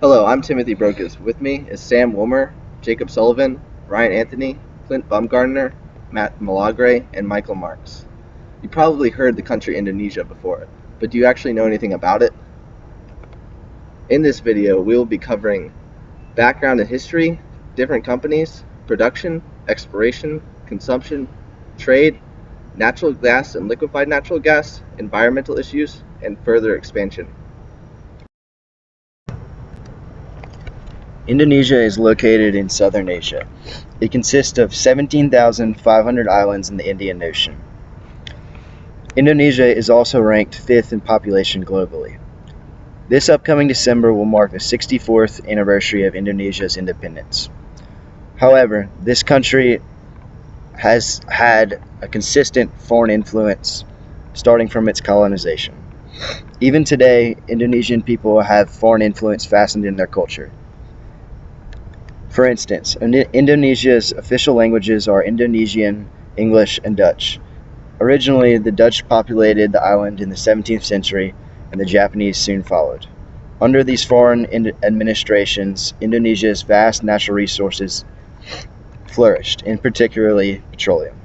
Hello, I'm Timothy Brokus. With me is Sam Wilmer, Jacob Sullivan, Ryan Anthony, Clint Baumgartner, Matt Malagre, and Michael Marks. You probably heard the country Indonesia before, but do you actually know anything about it? In this video, we will be covering background and history, different companies, production, exploration, consumption, trade, natural gas and liquefied natural gas, environmental issues, and further expansion. Indonesia is located in southern Asia. It consists of 17,500 islands in the Indian Ocean. Indonesia is also ranked 5th in population globally. This upcoming December will mark the 64th anniversary of Indonesia's independence. However, this country has had a consistent foreign influence starting from its colonization. Even today, Indonesian people have foreign influence fastened in their culture. For instance, Indonesia's official languages are Indonesian, English, and Dutch. Originally, the Dutch populated the island in the 17th century, and the Japanese soon followed. Under these foreign administrations, Indonesia's vast natural resources flourished, in particularly petroleum.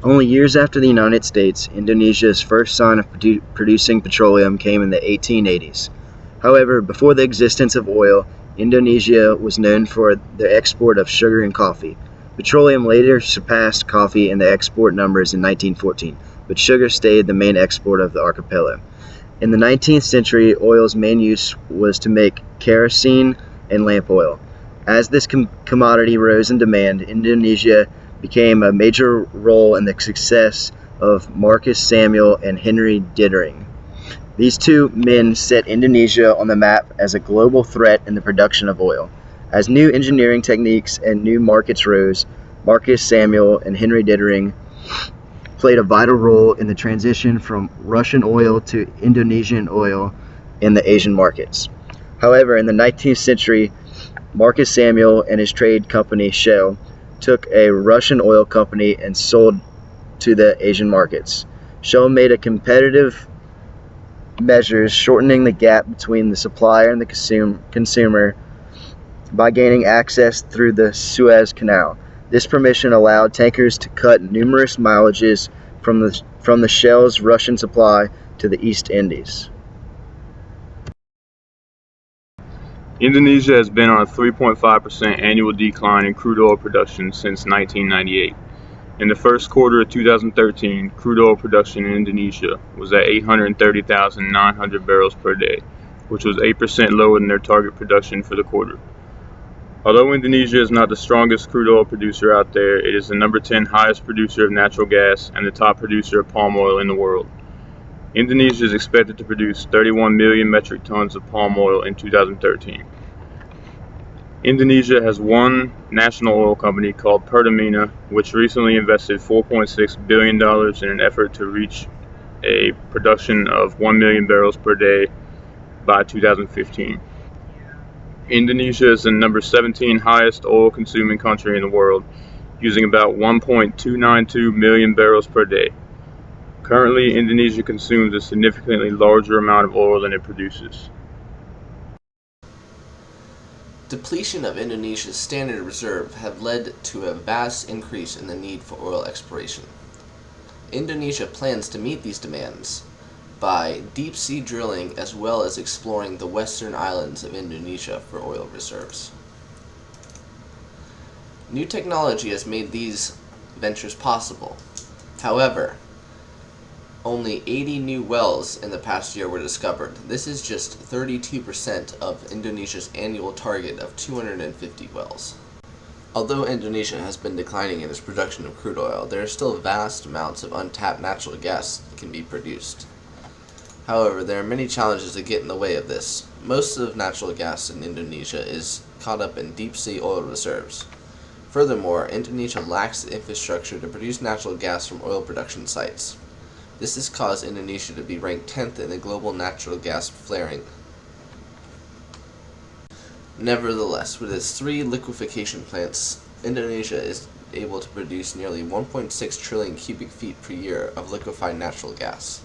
Only years after the United States, Indonesia's first sign of producing petroleum came in the 1880s. However, before the existence of oil, Indonesia was known for the export of sugar and coffee. Petroleum later surpassed coffee in the export numbers in 1914, but sugar stayed the main export of the archipelago. In the 19th century, oil's main use was to make kerosene and lamp oil. As this commodity rose in demand, Indonesia became a major role in the success of Marcus Samuel and Henry Dittering. These two men set Indonesia on the map as a global threat in the production of oil. As new engineering techniques and new markets rose, Marcus Samuel and Henry Dittering played a vital role in the transition from Russian oil to Indonesian oil in the Asian markets. However, in the 19th century, Marcus Samuel and his trade company Shell took a Russian oil company and sold to the Asian markets. Shell made a competitive measures shortening the gap between the supplier and the consumer by gaining access through the Suez Canal. This permission allowed tankers to cut numerous mileages from the Shell's Russian supply to the East Indies. Indonesia has been on a 3.5% annual decline in crude oil production since 1998. In the first quarter of 2013, crude oil production in Indonesia was at 830,900 barrels per day, which was 8% lower than their target production for the quarter. Although Indonesia is not the strongest crude oil producer out there, it is the number 10 highest producer of natural gas and the top producer of palm oil in the world. Indonesia is expected to produce 31 million metric tons of palm oil in 2013. Indonesia has one national oil company called Pertamina, which recently invested $4.6 billion in an effort to reach a production of 1 million barrels per day by 2015. Indonesia is the number 17 highest oil consuming country in the world, using about 1.292 million barrels per day. Currently, Indonesia consumes a significantly larger amount of oil than it produces. Depletion of Indonesia's standard reserve have led to a vast increase in the need for oil exploration. Indonesia plans to meet these demands by deep-sea drilling as well as exploring the western islands of Indonesia for oil reserves. New technology has made these ventures possible. However, only 80 new wells in the past year were discovered. This is just 32% of Indonesia's annual target of 250 wells. Although Indonesia has been declining in its production of crude oil, there are still vast amounts of untapped natural gas that can be produced. However, there are many challenges that get in the way of this. Most of natural gas in Indonesia is caught up in deep-sea oil reserves. Furthermore, Indonesia lacks the infrastructure to produce natural gas from oil production sites. This has caused Indonesia to be ranked 10th in the global natural gas flaring. Nevertheless, with its 3 liquefaction plants, Indonesia is able to produce nearly 1.6 trillion cubic feet per year of liquefied natural gas.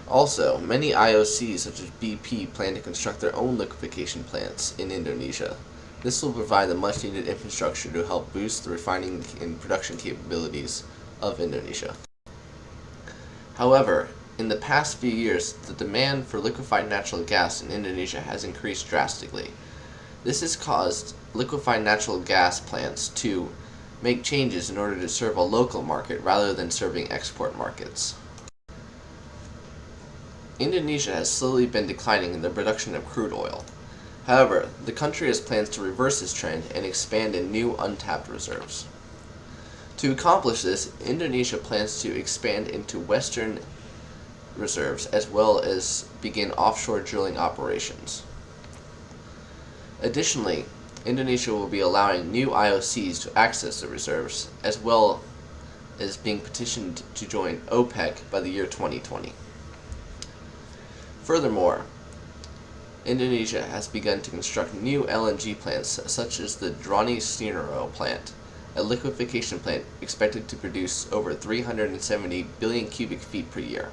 Also, many IOCs such as BP plan to construct their own liquefaction plants in Indonesia. This will provide the much needed infrastructure to help boost the refining and production capabilities of Indonesia. However, in the past few years, the demand for liquefied natural gas in Indonesia has increased drastically. This has caused liquefied natural gas plants to make changes in order to serve a local market rather than serving export markets. Indonesia has slowly been declining in the production of crude oil. However, the country has plans to reverse this trend and expand in new untapped reserves. To accomplish this, Indonesia plans to expand into western reserves as well as begin offshore drilling operations. Additionally, Indonesia will be allowing new IOCs to access the reserves as well as being petitioned to join OPEC by the year 2020. Furthermore, Indonesia has begun to construct new LNG plants such as the Droni Stinero plant, a liquefaction plant expected to produce over 370 billion cubic feet per year.